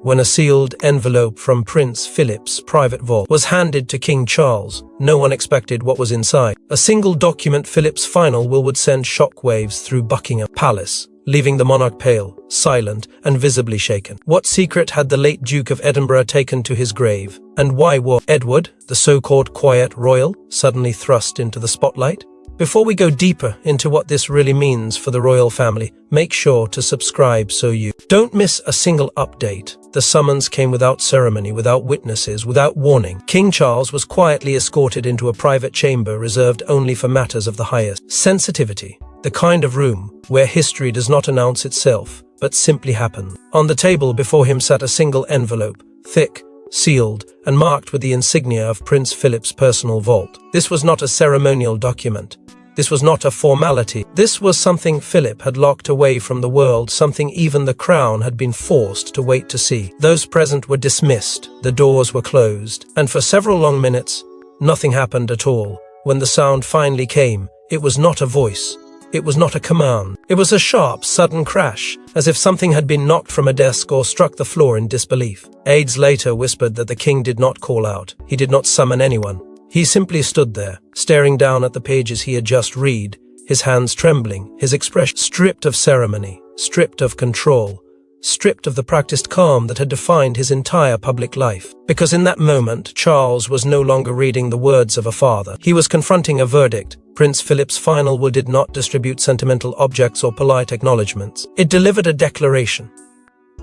when a sealed envelope from Prince Philip's private vault was handed to King Charles, no one expected what was inside. A single document, Philip's final will, would send shockwaves through Buckingham Palace, leaving the monarch pale, silent, and visibly shaken. What secret had the late Duke of Edinburgh taken to his grave? And why was Edward, the so-called quiet royal, suddenly thrust into the spotlight? Before we go deeper into what this really means for the royal family, make sure to subscribe so you don't miss a single update. The summons came without ceremony, without witnesses, without warning. King Charles was quietly escorted into a private chamber reserved only for matters of the highest sensitivity, the kind of room where history does not announce itself, but simply happen. On the table before him sat a single envelope, thick, sealed, and marked with the insignia of Prince Philip's personal vault. This was not a ceremonial document. This was not a formality. This was something Philip had locked away from the world, something even the crown had been forced to wait to see. Those present were dismissed, the doors were closed, and for several long minutes, nothing happened at all. When the sound finally came, it was not a voice. It was not a command. It was a sharp, sudden crash, as if something had been knocked from a desk or struck the floor in disbelief. Aides later whispered that the king did not call out. He did not summon anyone. He simply stood there, staring down at the pages he had just read, his hands trembling, his expression stripped of ceremony, stripped of control, stripped of the practiced calm that had defined his entire public life. Because in that moment, Charles was no longer reading the words of a father. He was confronting a verdict. Prince Philip's final will did not distribute sentimental objects or polite acknowledgements. It delivered a declaration.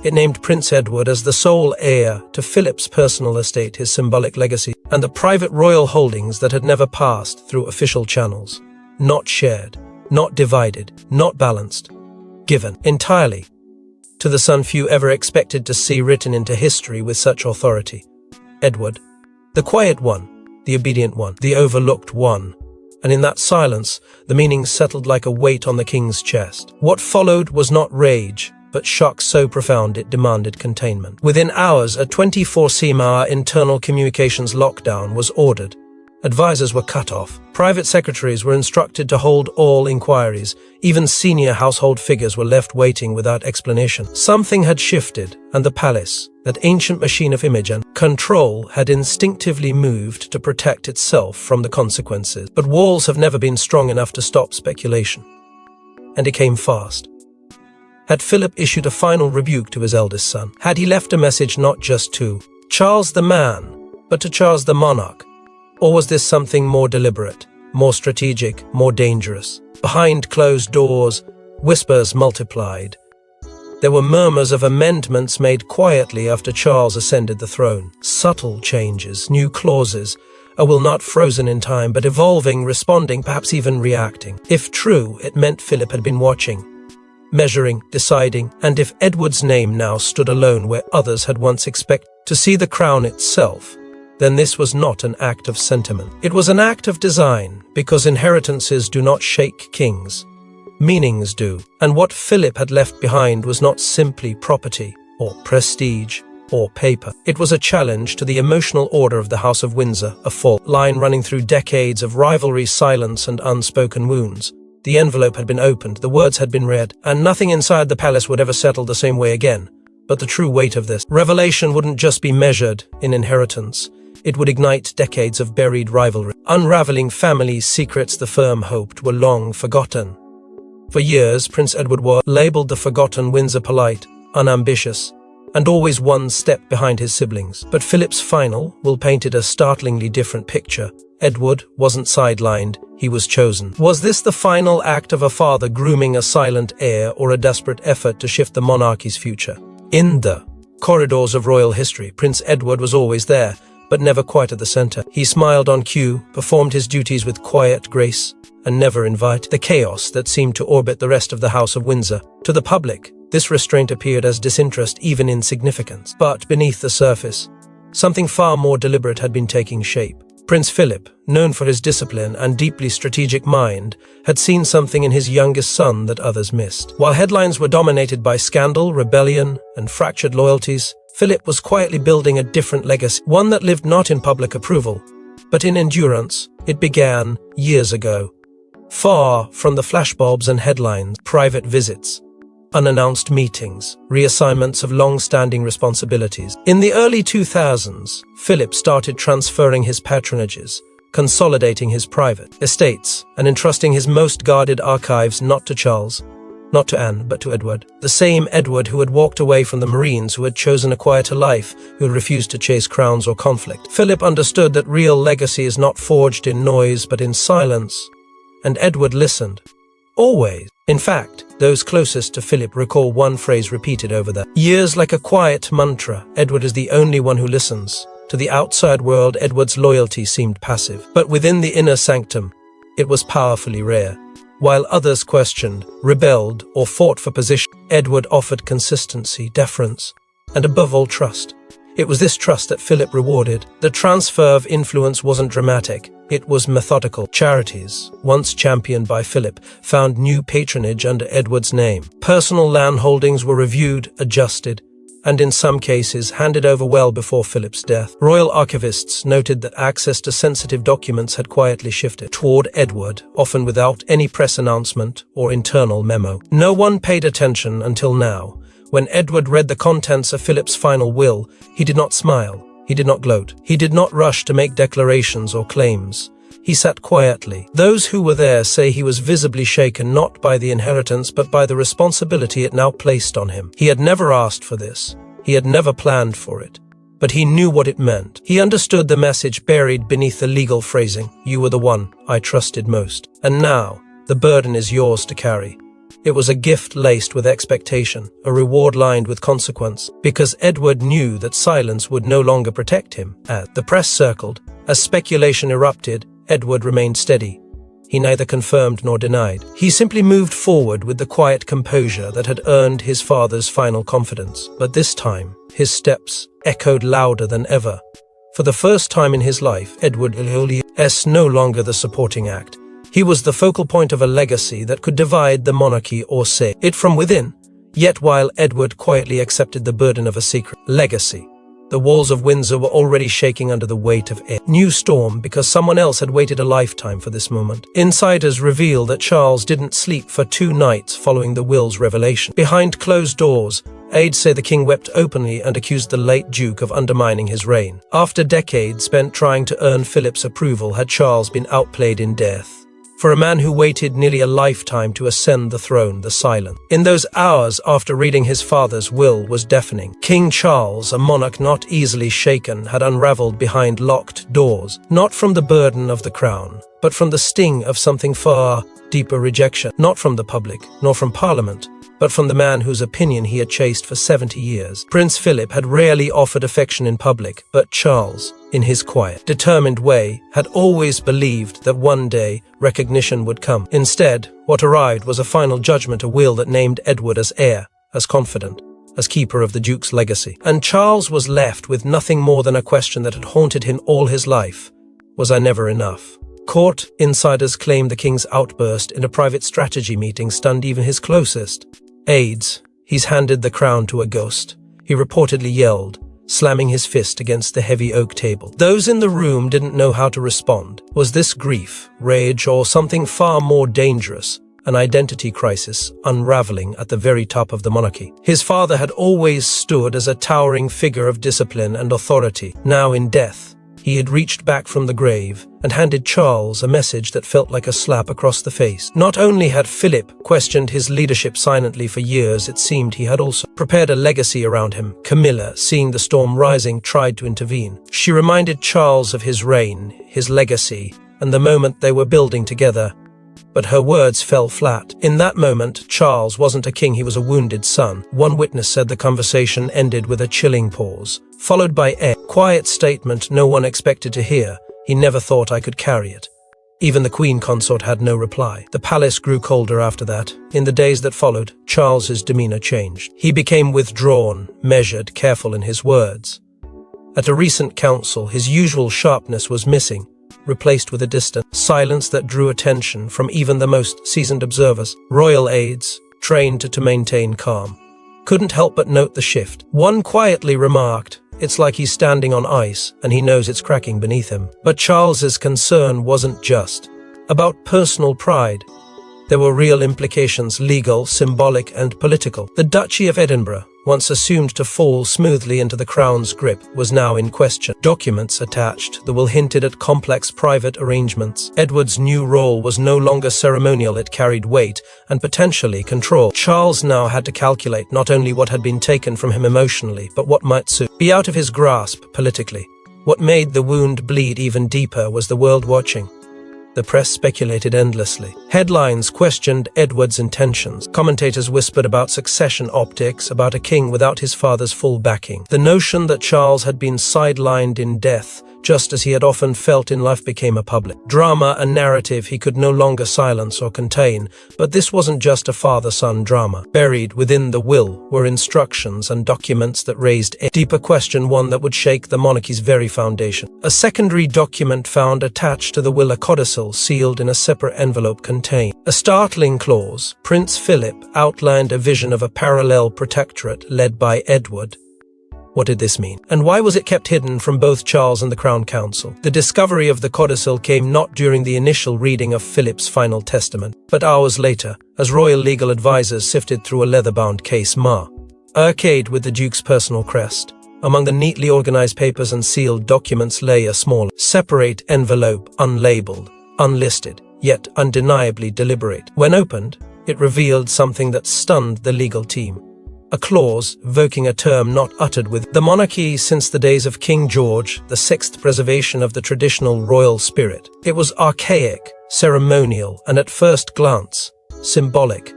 It named Prince Edward as the sole heir to Philip's personal estate, his symbolic legacy, and the private royal holdings that had never passed through official channels. Not shared, not divided, not balanced. Given entirely to the son few ever expected to see written into history with such authority. Edward, the quiet one, the obedient one, the overlooked one. And in that silence, the meaning settled like a weight on the king's chest. What followed was not rage, but shock so profound it demanded containment. Within hours, a 24-hour internal communications lockdown was ordered. Advisors were cut off. Private secretaries were instructed to hold all inquiries. Even senior household figures were left waiting without explanation. Something had shifted, and the palace, that ancient machine of image and control, had instinctively moved to protect itself from the consequences. But walls have never been strong enough to stop speculation. And it came fast. Had Philip issued a final rebuke to his eldest son? Had he left a message not just to Charles the man, but to Charles the monarch? Or was this something more deliberate, more strategic, more dangerous? Behind closed doors, whispers multiplied. There were murmurs of amendments made quietly after Charles ascended the throne. Subtle changes, new clauses, a will not frozen in time, but evolving, responding, perhaps even reacting. If true, it meant Philip had been watching, measuring, deciding, and if Edward's name now stood alone where others had once expected to see the crown itself, then this was not an act of sentiment. It was an act of design, because inheritances do not shake kings. Meanings do. And what Philip had left behind was not simply property, or prestige, or paper. It was a challenge to the emotional order of the House of Windsor, a fault line running through decades of rivalry, silence, and unspoken wounds. The envelope had been opened, the words had been read, and nothing inside the palace would ever settle the same way again. But the true weight of this revelation wouldn't just be measured in inheritance. It would ignite decades of buried rivalry, unraveling family secrets the firm hoped were long forgotten. For years, Prince Edward was labelled the forgotten Windsor polite, unambitious, and always one step behind his siblings. But Philip's final will painted a startlingly different picture. Edward wasn't sidelined, he was chosen. Was this the final act of a father grooming a silent heir, or a desperate effort to shift the monarchy's future? In the corridors of royal history, Prince Edward was always there, but never quite at the center. He smiled on cue, performed his duties with quiet grace, and never invited the chaos that seemed to orbit the rest of the House of Windsor. To the public, this restraint appeared as disinterest, even insignificance. But beneath the surface, something far more deliberate had been taking shape. Prince Philip, known for his discipline and deeply strategic mind, had seen something in his youngest son that others missed. While headlines were dominated by scandal, rebellion, and fractured loyalties, Philip was quietly building a different legacy, one that lived not in public approval, but in endurance. It began years ago, far from the flashbulbs and headlines, private visits, unannounced meetings, reassignments of long-standing responsibilities. In the early 2000s, Philip started transferring his patronages, consolidating his private estates, and entrusting his most guarded archives not to Charles, not to Anne, but to Edward. The same Edward who had walked away from the Marines, who had chosen a quieter life, who had refused to chase crowns or conflict. Philip understood that real legacy is not forged in noise, but in silence. And Edward listened. Always. In fact, those closest to Philip recall one phrase repeated over the years like a quiet mantra: Edward is the only one who listens. To the outside world, Edward's loyalty seemed passive. But within the inner sanctum, it was powerfully rare. While others questioned, rebelled, or fought for position, Edward offered consistency, deference, and above all, trust. It was this trust that Philip rewarded. The transfer of influence wasn't dramatic. It was methodical. Charities, once championed by Philip, found new patronage under Edward's name. Personal land holdings were reviewed, adjusted, and in some cases handed over well before Philip's death. Royal archivists noted that access to sensitive documents had quietly shifted toward Edward, often without any press announcement or internal memo. No one paid attention until now. When Edward read the contents of Philip's final will, he did not smile, he did not gloat, he did not rush to make declarations or claims. He sat quietly. Those who were there say he was visibly shaken not by the inheritance but by the responsibility it now placed on him. He had never asked for this. He had never planned for it. But he knew what it meant. He understood the message buried beneath the legal phrasing: "You were the one I trusted most. And now, the burden is yours to carry." It was a gift laced with expectation, a reward lined with consequence, because Edward knew that silence would no longer protect him. As the press circled, as speculation erupted, Edward remained steady. He neither confirmed nor denied. He simply moved forward with the quiet composure that had earned his father's final confidence. But this time, his steps echoed louder than ever. For the first time in his life, Edward was no longer the supporting act. He was the focal point of a legacy that could divide the monarchy or save it from within. Yet while Edward quietly accepted the burden of a secret legacy, the walls of Windsor were already shaking under the weight of a new storm, because someone else had waited a lifetime for this moment. Insiders reveal that Charles didn't sleep for 2 nights following the will's revelation. Behind closed doors, aides say the king wept openly and accused the late Duke of undermining his reign. After decades spent trying to earn Philip's approval, had Charles been outplayed in death? For a man who waited nearly a lifetime to ascend the throne, the silence in those hours after reading his father's will was deafening. King Charles, a monarch not easily shaken, had unraveled behind locked doors, not from the burden of the crown, but from the sting of something far deeper: rejection, not from the public, nor from Parliament, but from the man whose opinion he had chased for 70 years. Prince Philip had rarely offered affection in public, but Charles, in his quiet, determined way, had always believed that one day recognition would come. Instead, what arrived was a final judgment, a will that named Edward as heir, as confidant, as keeper of the Duke's legacy. And Charles was left with nothing more than a question that had haunted him all his life: was I never enough? Court insiders claim the king's outburst in a private strategy meeting stunned even his closest aides. "He's handed the crown to a ghost," he reportedly yelled, slamming his fist against the heavy oak table. Those in the room didn't know how to respond. Was this grief, rage, or something far more dangerous? An identity crisis unraveling at the very top of the monarchy. His father had always stood as a towering figure of discipline and authority. Now in death, he had reached back from the grave and handed Charles a message that felt like a slap across the face. Not only had Philip questioned his leadership silently for years, it seemed he had also prepared a legacy around him. Camilla, seeing the storm rising, tried to intervene. She reminded Charles of his reign, his legacy, and the moment they were building together. But her words fell flat. In that moment, Charles wasn't a king, he was a wounded son. One witness said the conversation ended with a chilling pause, followed by a quiet statement no one expected to hear: "He never thought I could carry it." Even the Queen consort had no reply. The palace grew colder after that. In the days that followed, Charles's demeanor changed. He became withdrawn, measured, careful in his words. At a recent council, his usual sharpness was missing, replaced with a distant silence that drew attention from even the most seasoned observers. Royal aides, trained to maintain calm, couldn't help but note the shift. One quietly remarked, "It's like he's standing on ice, and he knows it's cracking beneath him." But Charles's concern wasn't just about personal pride. There were real implications, legal, symbolic, and political. The Duchy of Edinburgh, once assumed to fall smoothly into the Crown's grip, was now in question. Documents attached, the will hinted at complex private arrangements. Edward's new role was no longer ceremonial, it carried weight and potentially control. Charles now had to calculate not only what had been taken from him emotionally, but what might soon be out of his grasp politically. What made the wound bleed even deeper was the world watching. The press speculated endlessly. Headlines questioned Edward's intentions. Commentators whispered about succession optics, about a king without his father's full backing. The notion that Charles had been sidelined in death, just as he had often felt in life, became a public drama, a narrative he could no longer silence or contain. But this wasn't just a father-son drama. Buried within the will were instructions and documents that raised a deeper question, one that would shake the monarchy's very foundation. A secondary document found attached to the will, a codicil sealed in a separate envelope, contained a startling clause. Prince Philip outlined a vision of a parallel protectorate led by Edward. What did this mean? And why was it kept hidden from both Charles and the Crown Council? The discovery of the codicil came not during the initial reading of Philip's final testament, but hours later, as royal legal advisors sifted through a leather-bound case arcade with the Duke's personal crest. Among the neatly organized papers and sealed documents lay a small, separate envelope, unlabeled, unlisted, yet undeniably deliberate. When opened, it revealed something that stunned the legal team. A clause evoking a term not uttered with the monarchy since the days of King George VI, preservation of the traditional royal spirit. It was archaic, ceremonial, and at first glance, symbolic.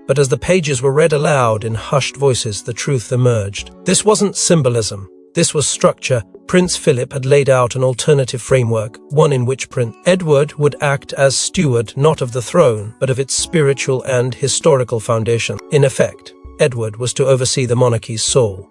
But as the pages were read aloud in hushed voices, the truth emerged. This wasn't symbolism. This was structure. Prince Philip had laid out an alternative framework, one in which Prince Edward would act as steward not of the throne, but of its spiritual and historical foundation. In effect, Edward was to oversee the monarchy's soul.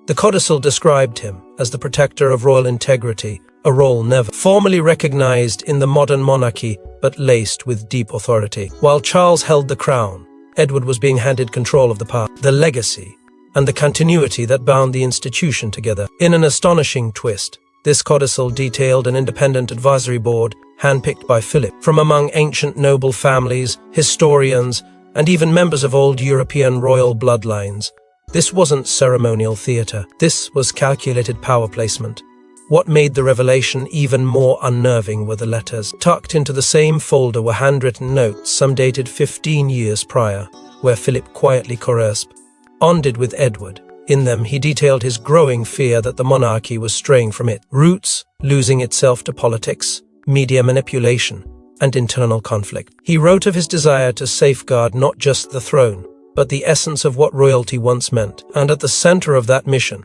The codicil described him as the protector of royal integrity, a role never formally recognized in the modern monarchy, but laced with deep authority. While Charles held the crown, Edward was being handed control of the power, the legacy, and the continuity that bound the institution together. In an astonishing twist, this codicil detailed an independent advisory board handpicked by Philip from among ancient noble families, historians, and even members of old European royal bloodlines. This wasn't ceremonial theatre. This was calculated power placement. What made the revelation even more unnerving were the letters. Tucked into the same folder were handwritten notes, some dated 15 years prior, where Philip quietly corresponded with Edward. In them, he detailed his growing fear that the monarchy was straying from its roots, losing itself to politics, media manipulation, and internal conflict. He wrote of his desire to safeguard not just the throne, but the essence of what royalty once meant. And at the center of that mission,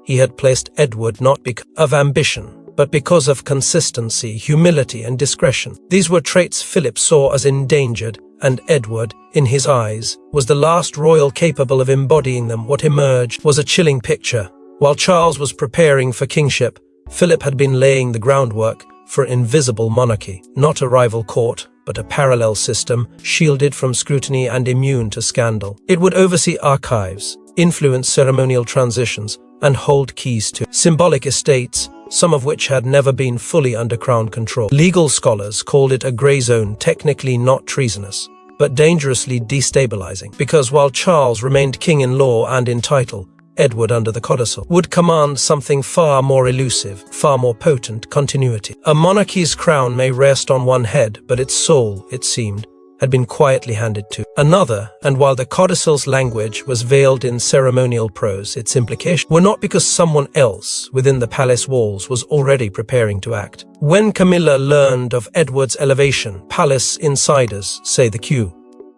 he had placed Edward not because of ambition, but because of consistency, humility, and discretion. These were traits Philip saw as endangered, and Edward, in his eyes, was the last royal capable of embodying them. What emerged was a chilling picture. While Charles was preparing for kingship, Philip had been laying the groundwork for an invisible monarchy, not a rival court, but a parallel system, shielded from scrutiny and immune to scandal. It would oversee archives, influence ceremonial transitions, and hold keys to symbolic estates, some of which had never been fully under Crown control. Legal scholars called it a grey zone, technically not treasonous, but dangerously destabilizing, because while Charles remained king in law and in title, Edward, under the codicil, would command something far more elusive, far more potent: continuity. A monarchy's crown may rest on one head, but its soul, it seemed, had been quietly handed to another, and while the codicil's language was veiled in ceremonial prose, its implications were not because someone else within the palace walls was already preparing to act. When Camilla learned of Edward's elevation, palace insiders, say the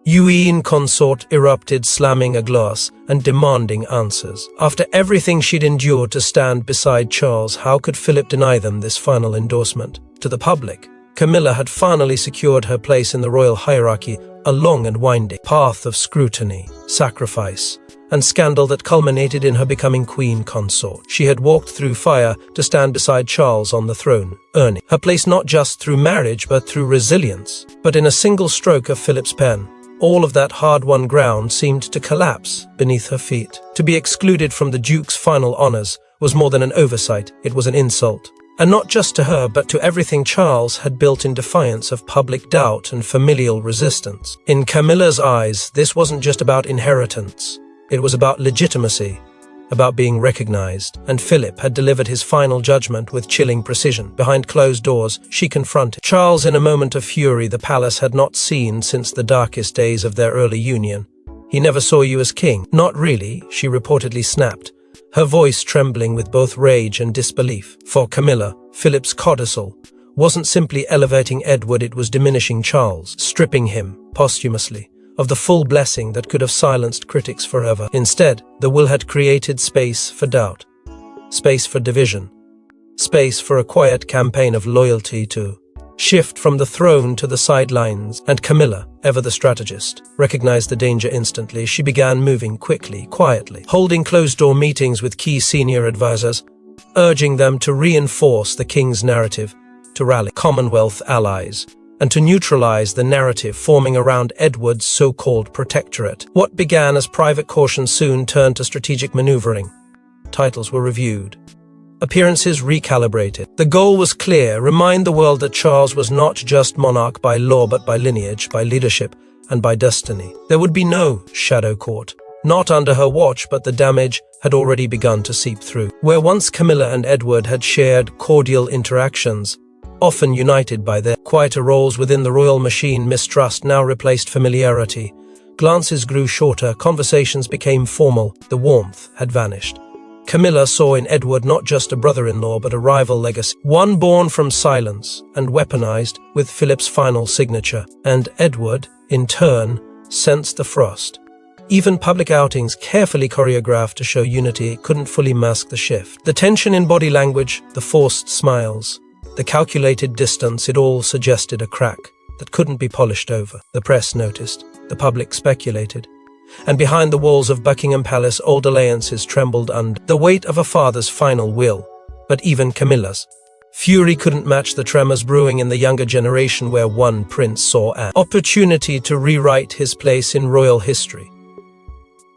Queen consort, erupted, slamming a glass and demanding answers. After everything she'd endured to stand beside Charles, how could Philip deny them this final endorsement? To the public, Camilla had finally secured her place in the royal hierarchy, a long and winding path of scrutiny, sacrifice, and scandal that culminated in her becoming queen consort. She had walked through fire to stand beside Charles on the throne, earning her place not just through marriage but through resilience. But in a single stroke of Philip's pen, all of that hard-won ground seemed to collapse beneath her feet. To be excluded from the Duke's final honors was more than an oversight, it was an insult. And not just to her, but to everything Charles had built in defiance of public doubt and familial resistance. In Camilla's eyes, this wasn't just about inheritance. It was about legitimacy, about being recognized, and Philip had delivered his final judgment with chilling precision. Behind closed doors, she confronted Charles in a moment of fury the palace had not seen since the darkest days of their early union. "He never saw you as king." "Not really," she reportedly snapped, her voice trembling with both rage and disbelief. For Camilla, Philip's codicil wasn't simply elevating Edward, it was diminishing Charles, stripping him, posthumously, of the full blessing that could have silenced critics forever. Instead, the will had created space for doubt, space for division, space for a quiet campaign of loyalty to shift from the throne to the sidelines. And Camilla, ever the strategist, recognized the danger instantly. She began moving quickly, quietly, holding closed-door meetings with key senior advisors, urging them to reinforce the king's narrative, to rally Commonwealth allies, and to neutralize the narrative forming around Edward's so-called protectorate. What began as private caution soon turned to strategic maneuvering. Titles were reviewed, appearances recalibrated. The goal was clear: remind the world that Charles was not just monarch by law but by lineage, by leadership, and by destiny. There would be no shadow court. Not under her watch, but the damage had already begun to seep through. Where once Camilla and Edward had shared cordial interactions, often united by their quieter roles within the royal machine, mistrust now replaced familiarity. Glances grew shorter, conversations became formal, the warmth had vanished. Camilla saw in Edward not just a brother-in-law but a rival legacy, one born from silence and weaponized with Philip's final signature. And Edward, in turn, sensed the frost. Even public outings, carefully choreographed to show unity, couldn't fully mask the shift. The tension in body language, the forced smiles, the calculated distance, it all suggested a crack that couldn't be polished over. The press noticed, the public speculated, and behind the walls of Buckingham Palace old alliances trembled under the weight of a father's final will. But even Camilla's fury couldn't match the tremors brewing in the younger generation, where one prince saw an opportunity to rewrite his place in royal history.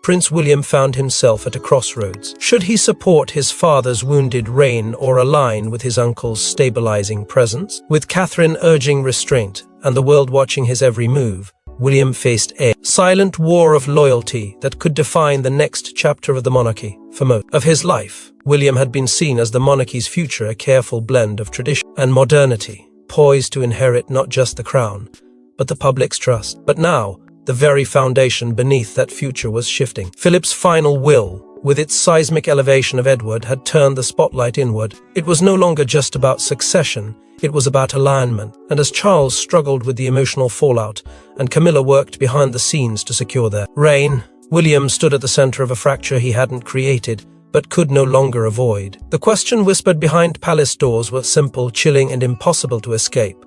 Prince William found himself at a crossroads. Should he support his father's wounded reign or align with his uncle's stabilizing presence? With Catherine urging restraint and the world watching his every move, William faced a silent war of loyalty that could define the next chapter of the monarchy. For most of his life, William had been seen as the monarchy's future, a careful blend of tradition and modernity, poised to inherit not just the crown, but the public's trust. But now, the very foundation beneath that future was shifting. Philip's final will, with its seismic elevation of Edward, had turned the spotlight inward. It was no longer just about succession, it was about alignment. And as Charles struggled with the emotional fallout, and Camilla worked behind the scenes to secure their reign, William stood at the center of a fracture he hadn't created, but could no longer avoid. The question whispered behind palace doors was simple, chilling, and impossible to escape.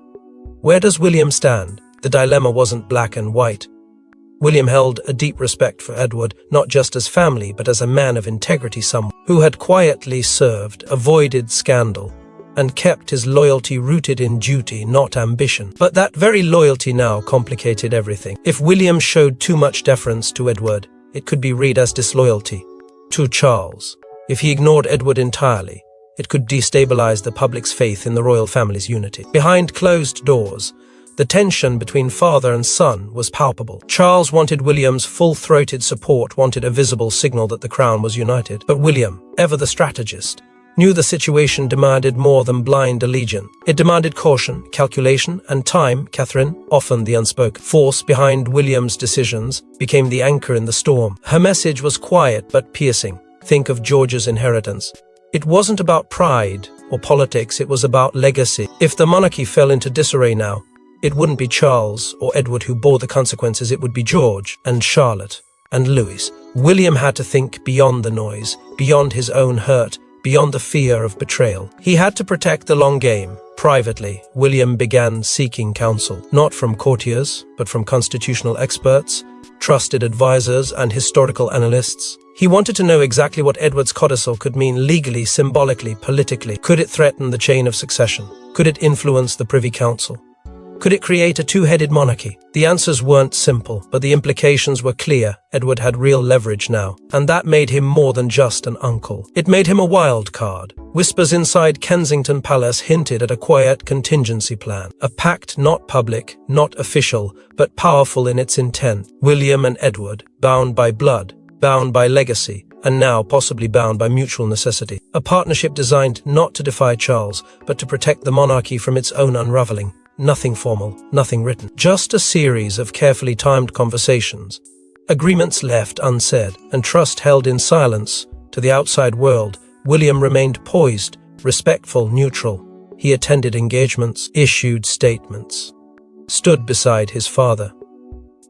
Where does William stand? The dilemma wasn't black and white. William held a deep respect for Edward, not just as family, but as a man of integrity, someone who had quietly served, avoided scandal, and kept his loyalty rooted in duty, not ambition. But that very loyalty now complicated everything. If William showed too much deference to Edward, it could be read as disloyalty to Charles. If he ignored Edward entirely, it could destabilize the public's faith in the royal family's unity. Behind closed doors, the tension between father and son was palpable. Charles wanted William's full-throated support, wanted a visible signal that the crown was united. But William, ever the strategist, knew the situation demanded more than blind allegiance. It demanded caution, calculation, and time. Catherine, often the unspoken force behind William's decisions, became the anchor in the storm. Her message was quiet but piercing. Think of George's inheritance. It wasn't about pride or politics, it was about legacy. If the monarchy fell into disarray now, it wouldn't be Charles or Edward who bore the consequences, it would be George and Charlotte and Louis. William had to think beyond the noise, beyond his own hurt, beyond the fear of betrayal. He had to protect the long game. Privately, William began seeking counsel, not from courtiers, but from constitutional experts, trusted advisors, and historical analysts. He wanted to know exactly what Edward's codicil could mean legally, symbolically, politically. Could it threaten the chain of succession? Could it influence the Privy Council? Could it create a two-headed monarchy? The answers weren't simple, but the implications were clear. Edward had real leverage now, and that made him more than just an uncle. It made him a wild card, Whispers inside Kensington Palace hinted at a quiet contingency plan, a pact not public, not official, but powerful in its intent. William and Edward, bound by blood, bound by legacy, and now possibly bound by mutual necessity. A partnership designed not to defy Charles, but to protect the monarchy from its own unraveling. Nothing formal, nothing written. Just a series of carefully timed conversations. Agreements left unsaid, and trust held in silence. To the outside world, William remained poised, respectful, neutral. He attended engagements, issued statements, stood beside his father.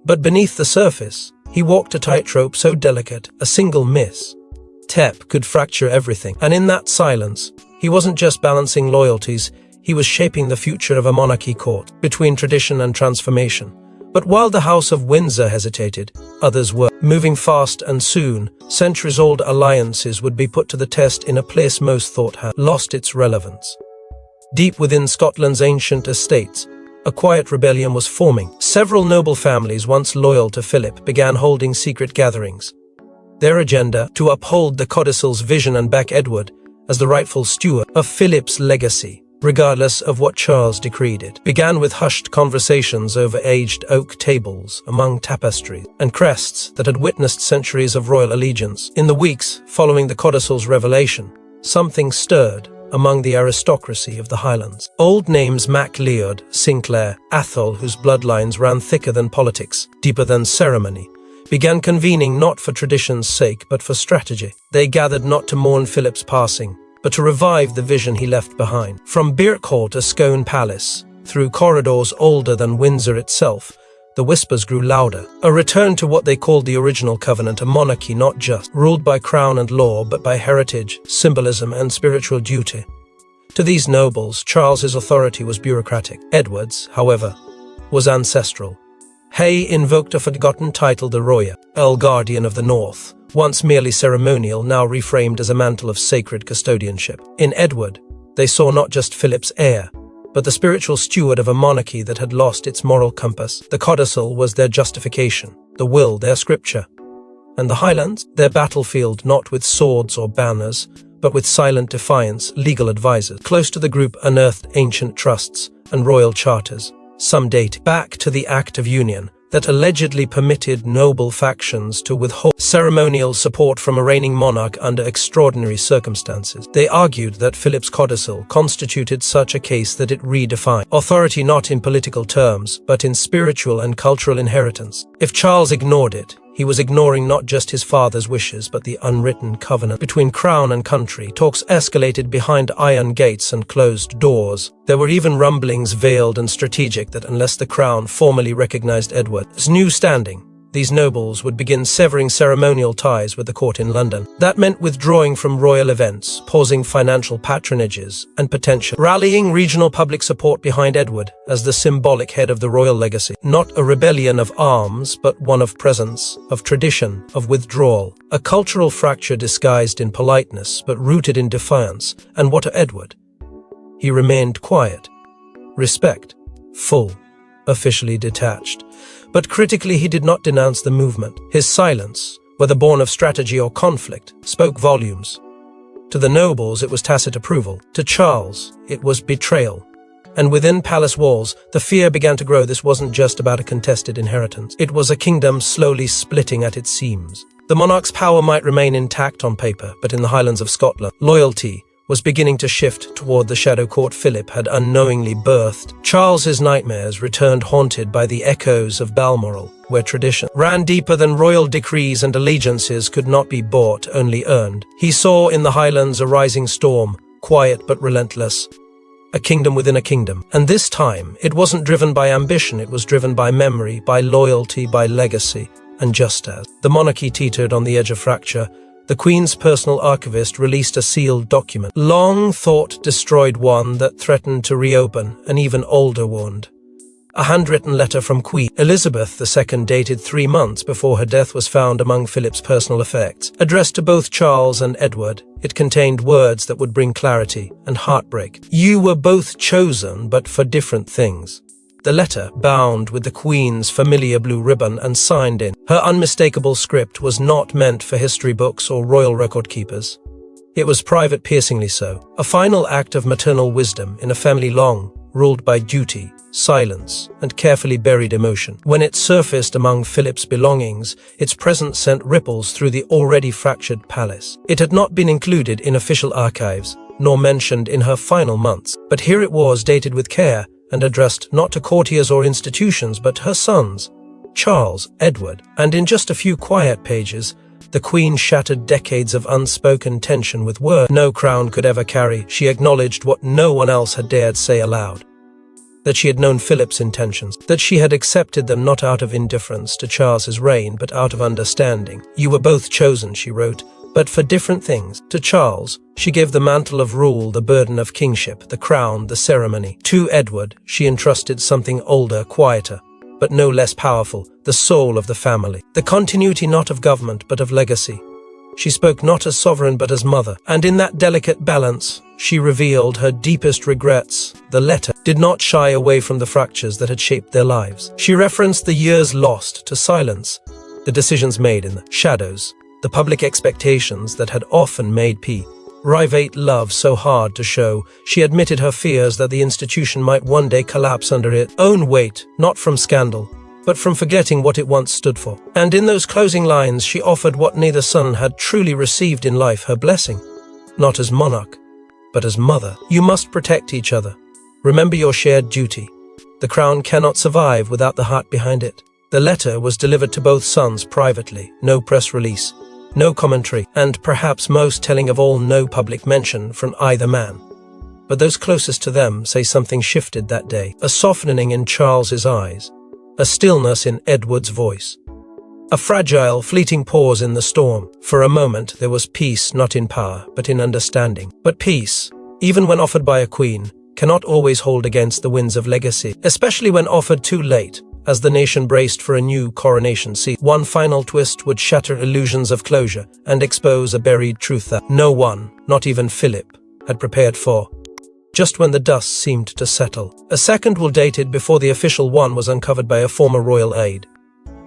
But beneath the surface, he walked a tightrope so delicate, a single miss could fracture everything. And in that silence, he wasn't just balancing loyalties, he was shaping the future of a monarchy caught between tradition and transformation. But while the House of Windsor hesitated, others were moving fast, and soon, centuries-old alliances would be put to the test in a place most thought had lost its relevance. Deep within Scotland's ancient estates, a quiet rebellion was forming. Several noble families once loyal to Philip began holding secret gatherings. Their agenda, to uphold the codicil's vision and back Edward as the rightful steward of Philip's legacy, regardless of what Charles decreed. It began with hushed conversations over aged oak tables among tapestries and crests that had witnessed centuries of royal allegiance. In the weeks following the codicil's revelation, something stirred among the aristocracy of the Highlands. Old names MacLeod, Sinclair, Athol, whose bloodlines ran thicker than politics, deeper than ceremony, began convening not for tradition's sake but for strategy. They gathered not to mourn Philip's passing, but to revive the vision he left behind. From Birkhall to Scone Palace, through corridors older than Windsor itself, the whispers grew louder. A return to what they called the original covenant, a monarchy not just ruled by crown and law, but by heritage, symbolism, and spiritual duty. To these nobles, Charles's authority was bureaucratic. Edward's, however, was ancestral. Heir invoked a forgotten title, the Royal, Earl Guardian of the North, once merely ceremonial, now reframed as a mantle of sacred custodianship. In Edward, they saw not just Philip's heir, but the spiritual steward of a monarchy that had lost its moral compass. The codicil was their justification, the will their scripture, and the Highlands their battlefield, not with swords or banners, but with silent defiance. Legal advisors close to the group unearthed ancient trusts and royal charters, some date back to the Act of Union, that allegedly permitted noble factions to withhold ceremonial support from a reigning monarch under extraordinary circumstances. They argued that Philip's codicil constituted such a case that it redefined authority not in political terms, but in spiritual and cultural inheritance. If Charles ignored it, he was ignoring not just his father's wishes, but the unwritten covenant between crown and country. Talks escalated behind iron gates and closed doors. There were even rumblings, veiled and strategic, that unless the crown formally recognized Edward's new standing, these nobles would begin severing ceremonial ties with the court in London. That meant withdrawing from royal events, pausing financial patronages, and potentially rallying regional public support behind Edward as the symbolic head of the royal legacy. Not a rebellion of arms, but one of presence, of tradition, of withdrawal. A cultural fracture disguised in politeness, but rooted in defiance. And what of Edward? He remained quiet, respectful, officially detached. But critically, he did not denounce the movement. His silence, whether born of strategy or conflict, spoke volumes. To the nobles, it was tacit approval. To Charles, it was betrayal. And within palace walls, the fear began to grow. This wasn't just about a contested inheritance. It was a kingdom slowly splitting at its seams. The monarch's power might remain intact on paper, but in the Highlands of Scotland, loyalty was beginning to shift toward the shadow court Philip had unknowingly birthed. Charles's nightmares returned, haunted by the echoes of Balmoral, where tradition ran deeper than royal decrees and allegiances could not be bought, only earned. He saw in the Highlands a rising storm, quiet but relentless, a kingdom within a kingdom. And this time, it wasn't driven by ambition, it was driven by memory, by loyalty, by legacy. And just as the monarchy teetered on the edge of fracture, the Queen's personal archivist released a sealed document, long thought destroyed, one that threatened to reopen an even older wound. A handwritten letter from Queen Elizabeth II, dated 3 months before her death, was found among Philip's personal effects. Addressed to both Charles and Edward, it contained words that would bring clarity and heartbreak. "You were both chosen, but for different things." The letter, bound with the Queen's familiar blue ribbon and signed in her unmistakable script, was not meant for history books or royal record keepers. It was private, piercingly so, a final act of maternal wisdom in a family long ruled by duty, silence, and carefully buried emotion. When it surfaced among Philip's belongings, its presence sent ripples through the already fractured palace. It had not been included in official archives, nor mentioned in her final months, but here it was, dated with care and addressed not to courtiers or institutions, but her sons, Charles, Edward, and in just a few quiet pages, the Queen shattered decades of unspoken tension with words no crown could ever carry. She acknowledged what no one else had dared say aloud: that she had known Philip's intentions, that she had accepted them not out of indifference to Charles's reign, but out of understanding. "You were both chosen," she wrote, "but for different things. To Charles, she gave the mantle of rule, the burden of kingship, the crown, the ceremony. To Edward, she entrusted something older, quieter, but no less powerful, the soul of the family, the continuity not of government but of legacy. She spoke not as sovereign but as mother, and in that delicate balance, she revealed her deepest regrets. The letter did not shy away from the fractures that had shaped their lives. She referenced the years lost to silence, the decisions made in the shadows, the public expectations that had often made private love so hard to show. She admitted her fears that the institution might one day collapse under its own weight, not from scandal, but from forgetting what it once stood for. And in those closing lines, she offered what neither son had truly received in life: her blessing, not as monarch, but as mother. "You must protect each other. Remember your shared duty. The crown cannot survive without the heart behind it." The letter was delivered to both sons privately, no press release, no commentary, and perhaps most telling of all, no public mention from either man. But those closest to them say something shifted that day: a softening in Charles's eyes, a stillness in Edward's voice, a fragile, fleeting pause in the storm. For a moment there was peace, not in power, but in understanding. But peace, even when offered by a queen, cannot always hold against the winds of legacy, especially when offered too late, as the nation braced for a new coronation season. One final twist would shatter illusions of closure and expose a buried truth that no one, not even Philip, had prepared for. Just when the dust seemed to settle, a second will, dated before the official one, was uncovered by a former royal aide.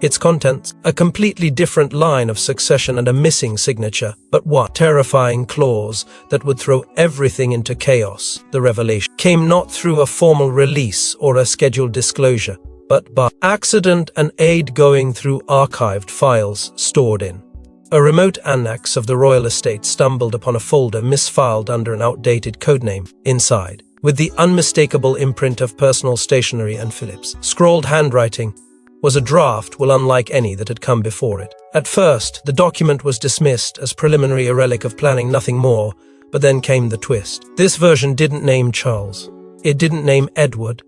Its contents, a completely different line of succession and a missing signature, but what terrifying clause that would throw everything into chaos. The revelation came not through a formal release or a scheduled disclosure, but by accident, an aide going through archived files stored in a remote annex of the royal estate stumbled upon a folder misfiled under an outdated codename. Inside, with the unmistakable imprint of personal stationery and Philip's scrawled handwriting, was a draft unlike any that had come before it. At first, the document was dismissed as preliminary, a relic of planning, nothing more, but then came the twist. This version didn't name Charles. It didn't name Edward.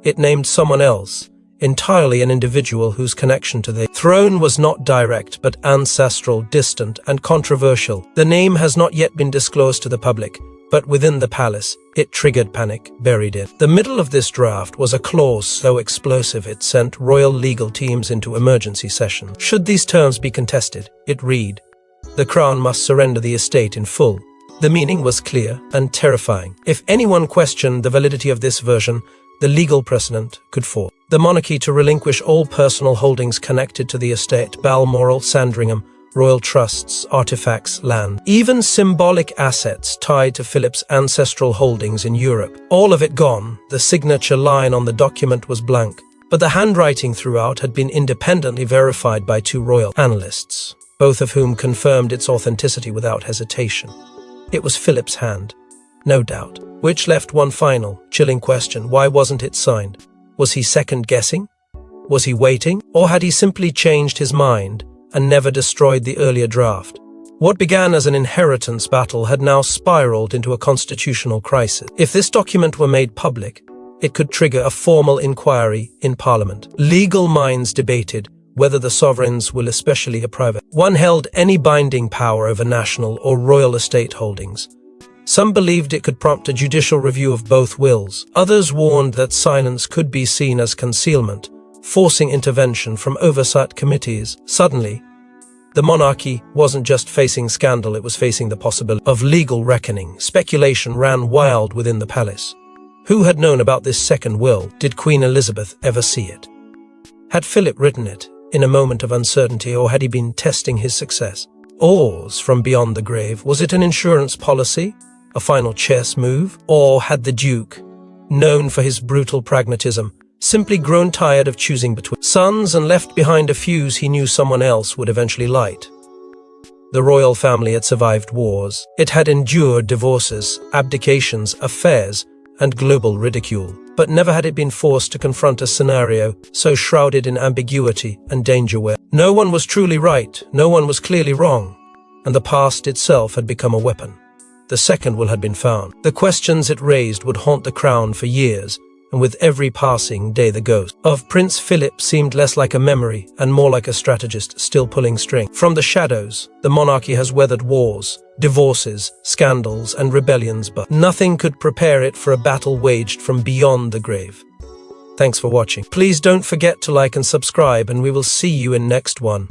It named someone else, entirely an individual whose connection to the throne was not direct but ancestral, distant, and controversial. The name has not yet been disclosed to the public, but within the palace, it triggered panic. Buried in the middle of this draft was a clause so explosive it sent royal legal teams into emergency session. Should these terms be contested, it read, "The crown must surrender the estate in full." The meaning was clear and terrifying. If anyone questioned the validity of this version, the legal precedent could force the monarchy to relinquish all personal holdings connected to the estate: Balmoral, Sandringham, royal trusts, artifacts, land, even symbolic assets tied to Philip's ancestral holdings in Europe. All of it gone. The signature line on the document was blank, but the handwriting throughout had been independently verified by two royal analysts, both of whom confirmed its authenticity without hesitation. It was Philip's hand, no doubt, which left one final, chilling question: why wasn't it signed? Was he second-guessing? Was he waiting? Or had he simply changed his mind and never destroyed the earlier draft? What began as an inheritance battle had now spiraled into a constitutional crisis. If this document were made public, it could trigger a formal inquiry in Parliament. Legal minds debated whether the sovereigns will, especially a private one, held any binding power over national or royal estate holdings. Some believed it could prompt a judicial review of both wills. Others warned that silence could be seen as concealment, forcing intervention from oversight committees. Suddenly, the monarchy wasn't just facing scandal, it was facing the possibility of legal reckoning. Speculation ran wild within the palace. Who had known about this second will? Did Queen Elizabeth ever see it? Had Philip written it in a moment of uncertainty, or had he been testing his success? Oars from beyond the grave. Was it an insurance policy? A final chess move? Or had the Duke, known for his brutal pragmatism, simply grown tired of choosing between sons and left behind a fuse he knew someone else would eventually light? The royal family had survived wars. It had endured divorces, abdications, affairs, and global ridicule. But never had it been forced to confront a scenario so shrouded in ambiguity and danger where no one was truly right, no one was clearly wrong, and the past itself had become a weapon. The second will had been found. The questions it raised would haunt the crown for years, and with every passing day the ghost of Prince Philip seemed less like a memory and more like a strategist still pulling string. From the shadows, the monarchy has weathered wars, divorces, scandals, and rebellions, but nothing could prepare it for a battle waged from beyond the grave. Thanks for watching. Please don't forget to like and subscribe, and we will see you in next one.